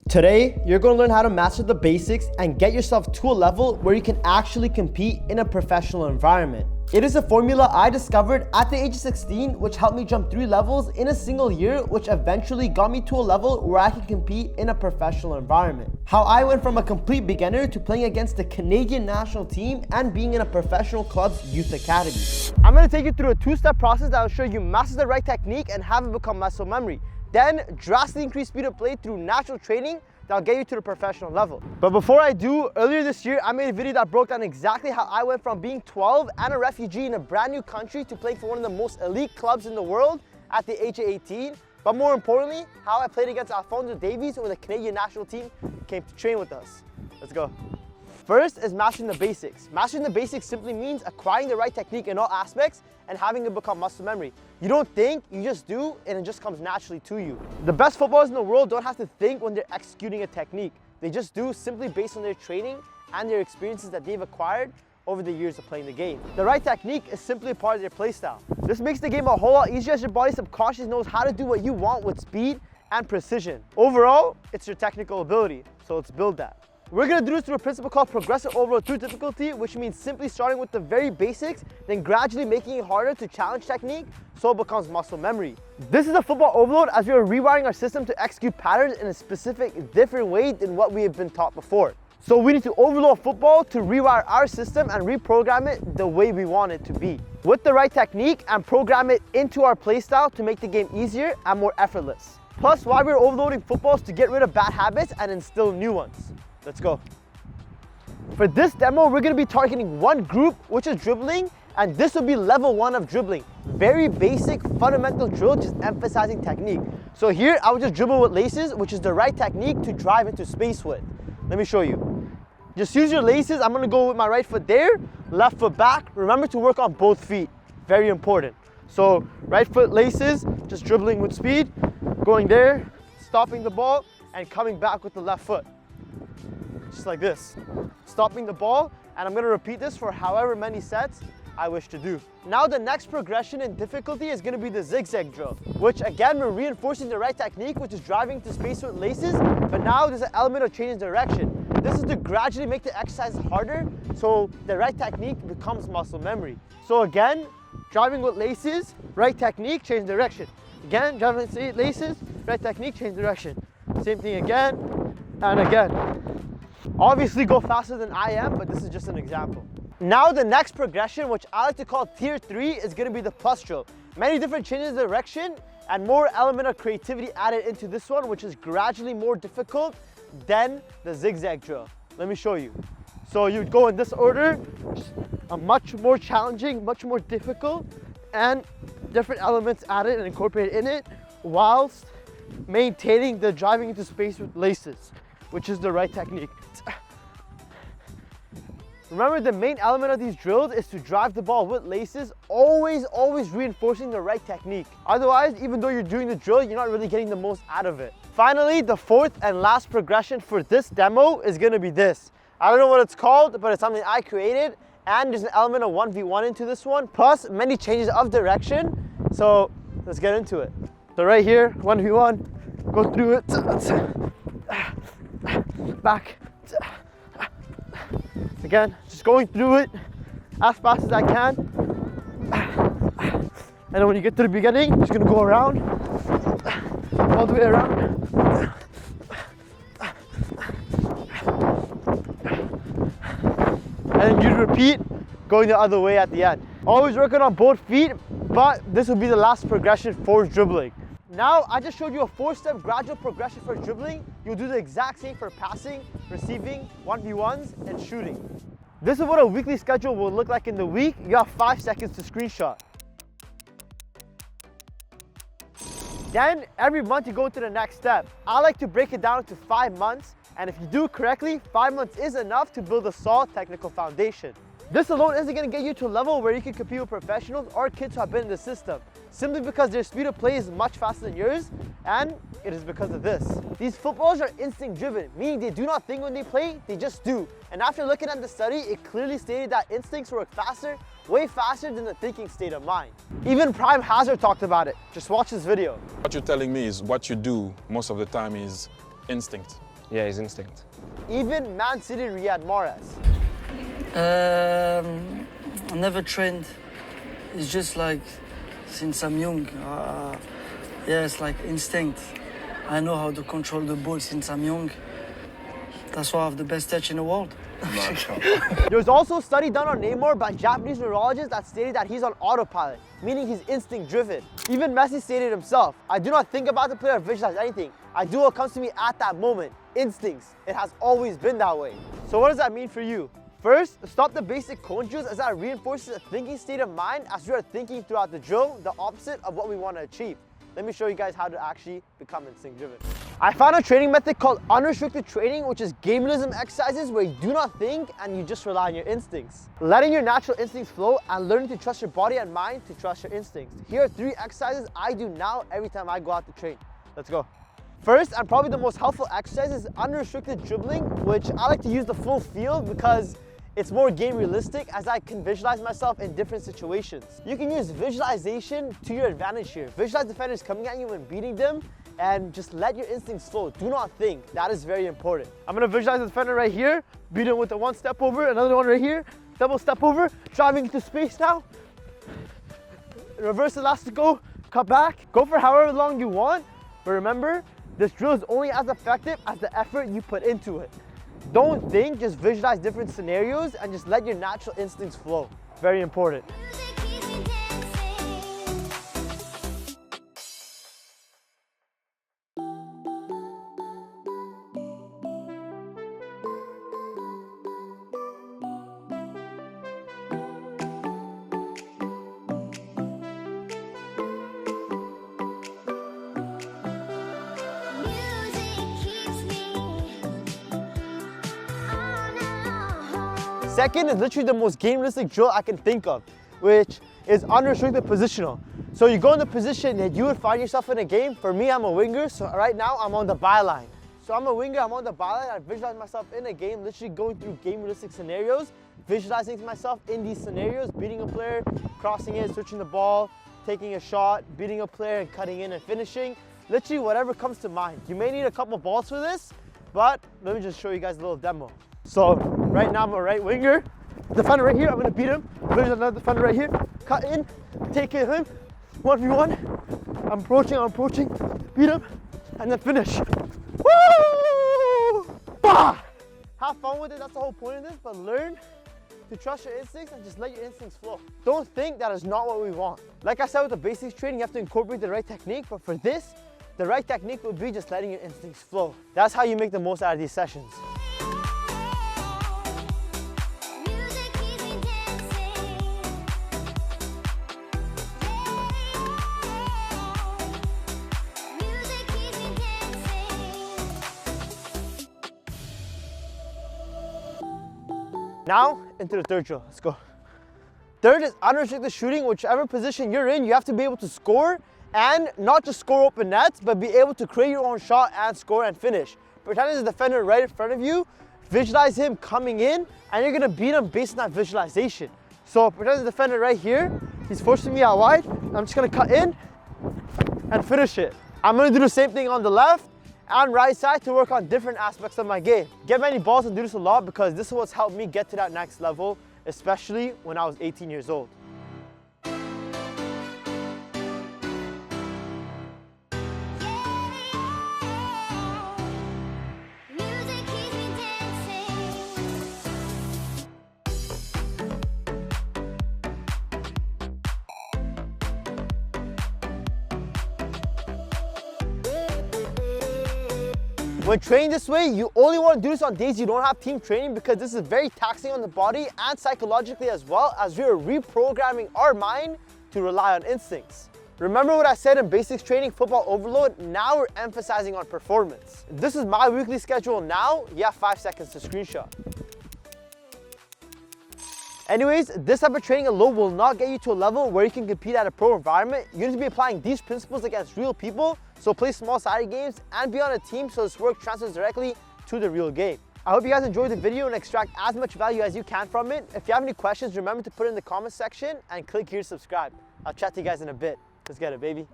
Today, you're going to learn how to master the basics and get yourself to a level where you can actually compete in a professional environment. It is a formula I discovered at the age of 16, which helped me jump 3 levels in a single year, which eventually got me to a level where I can compete in a professional environment. How I went from a complete beginner to playing against the Canadian national team and being in a professional club's youth academy. I'm going to take you through a 2-step process that will show you master the right technique and have it become muscle memory. Then drastically increase speed of play through natural training that'll get you to the professional level. But before I do, earlier this year, I made a video that broke down exactly how I went from being 12 and a refugee in a brand new country to playing for one of the most elite clubs in the world at the age of 18. But more importantly, how I played against Alphonso Davies when the Canadian national team came to train with us. Let's go. First is mastering the basics. Mastering the basics simply means acquiring the right technique in all aspects and having it become muscle memory. You don't think, you just do, and it just comes naturally to you. The best footballers in the world don't have to think when they're executing a technique. They just do simply based on their training and their experiences that they've acquired over the years of playing the game. The right technique is simply a part of their play style. This makes the game a whole lot easier as your body subconsciously knows how to do what you want with speed and precision. Overall, it's your technical ability, so let's build that. We're going to do this through a principle called progressive overload through difficulty, which means simply starting with the very basics, then gradually making it harder to challenge technique so it becomes muscle memory. This is a football overload as we are rewiring our system to execute patterns in a specific different way than what we have been taught before. So we need to overload football to rewire our system and reprogram it the way we want it to be, with the right technique, and program it into our playstyle to make the game easier and more effortless. Plus, why we're overloading footballs to get rid of bad habits and instill new ones. Let's go. For this demo, we're going to be targeting one group, which is dribbling, and this will be level 1 of dribbling. Very basic, fundamental drill, just emphasizing technique. So here, I will just dribble with laces, which is the right technique to drive into space with. Let me show you. Just use your laces. I'm going to go with my right foot there, left foot back. Remember to work on both feet. Very important. So right foot laces, just dribbling with speed, going there, stopping the ball, and coming back with the left foot. Just like this, stopping the ball, and I'm going to repeat this for however many sets I wish to do. Now the next progression in difficulty is going to be the zigzag drill, which again we're reinforcing the right technique, which is driving to space with laces, but now there's an element of changing direction. This is to gradually make the exercise harder so the right technique becomes muscle memory. So again, driving with laces, right technique, change direction. Again, driving with laces, right technique, change direction. Same thing again and again. Obviously go faster than I am, but this is just an example. Now the next progression, which I like to call tier 3, is going to be the plus drill. Many different changes of direction and more element of creativity added into this one, which is gradually more difficult than the zigzag drill. Let me show you. So you'd go in this order, a much more challenging, much more difficult, and different elements added and incorporated in it, whilst maintaining the driving into space with laces, which is the right technique. Remember, the main element of these drills is to drive the ball with laces, always reinforcing the right technique. Otherwise, even though you're doing the drill, you're not really getting the most out of it. Finally, the 4th and last progression for this demo is going to be this. I don't know what it's called, but it's something I created, and there's an element of 1v1 into this one, plus many changes of direction. So let's get into it. So right here, 1v1, go through it, back. Again, just going through it as fast as I can. And then when you get to the beginning, you're just gonna go around, all the way around. And then you repeat, going the other way at the end. Always working on both feet, but this will be the last progression for dribbling. Now, I just showed you a 4-step gradual progression for dribbling. You'll do the exact same for passing, receiving, 1v1s, and shooting. This is what a weekly schedule will look like in the week. You have 5 seconds to screenshot. Then, every month you go to the next step. I like to break it down into 5 months, and if you do it correctly, 5 months is enough to build a solid technical foundation. This alone isn't going to get you to a level where you can compete with professionals or kids who have been in the system, simply because their speed of play is much faster than yours, and it is because of this. These footballers are instinct driven, meaning they do not think when they play, they just do. And after looking at the study, it clearly stated that instincts work faster, way faster than the thinking state of mind. Even Prime Hazard talked about it. Just watch this video. What you're telling me is what you do most of the time is instinct. Yeah, his instinct. Even Man City Riyad Mahrez. I never trained. It's just like since I'm young. Yeah, it's like instinct. I know how to control the ball since I'm young. That's why I have the best touch in the world. There was also a study done on Neymar by Japanese neurologists that stated that he's on autopilot, meaning he's instinct driven. Even Messi stated himself, I do not think about the player or visualize anything. I do what comes to me at that moment. Instincts. It has always been that way. So what does that mean for you? First, stop the basic cone drills as that reinforces a thinking state of mind as we are thinking throughout the drill, the opposite of what we want to achieve. Let me show you guys how to actually become instinct driven. I found a training method called unrestricted training, which is game realism exercises where you do not think and you just rely on your instincts. Letting your natural instincts flow and learning to trust your body and mind to trust your instincts. Here are 3 exercises I do now every time I go out to train. Let's go. First, and probably the most helpful exercise is unrestricted dribbling, which I like to use the full field because it's more game realistic as I can visualize myself in different situations. You can use visualization to your advantage here. Visualize defenders coming at you and beating them and just let your instincts flow. Do not think. That is very important. I'm gonna visualize the defender right here, beat him with a 1 step over, another one right here, double step over, driving into space now. Reverse elastico, cut back. Go for however long you want, but remember, this drill is only as effective as the effort you put into it. Don't think, just visualize different scenarios and just let your natural instincts flow. Very important. Second is literally the most game realistic drill I can think of, which is unrestricted positional. So you go in the position that you would find yourself in a game. For me, I'm a winger, so right now I'm on the byline. So I'm a winger, I'm on the byline, I visualize myself in a game, literally going through game realistic scenarios, visualizing myself in these scenarios, beating a player, crossing it, switching the ball, taking a shot, beating a player and cutting in and finishing. Literally whatever comes to mind. You may need a couple balls for this, but let me just show you guys a little demo. So right now I'm a right winger, defender right here, I'm gonna beat him. There's another defender right here, cut in, take it him, 1v1. I'm approaching, beat him, and then finish. Woo! Bah! Have fun with it, that's the whole point of this, but learn to trust your instincts and just let your instincts flow. Don't think that is not what we want. Like I said with the basics training, you have to incorporate the right technique, but for this, the right technique would be just letting your instincts flow. That's how you make the most out of these sessions. Now, into the third drill, let's go. Third is unrestricted shooting. Whichever position you're in, you have to be able to score and not just score open nets, but be able to create your own shot and score and finish. Pretend there's a defender right in front of you, visualize him coming in, and you're gonna beat him based on that visualization. So pretend there's a defender right here, he's forcing me out wide, I'm just gonna cut in and finish it. I'm gonna do the same thing on the left and right side to work on different aspects of my game. Get many balls and do this a lot because this is what's helped me get to that next level, especially when I was 18 years old. When training this way, you only want to do this on days you don't have team training because this is very taxing on the body and psychologically as well, as we are reprogramming our mind to rely on instincts. Remember what I said in basics training, football overload? Now we're emphasizing on performance. This is my weekly schedule now. You have 5 seconds to screenshot. Anyways, this type of training alone will not get you to a level where you can compete at a pro environment. You need to be applying these principles against real people, so play small-sided games and be on a team so this work transfers directly to the real game. I hope you guys enjoyed the video and extract as much value as you can from it. If you have any questions, remember to put it in the comment section and click here to subscribe. I'll chat to you guys in a bit. Let's get it, baby.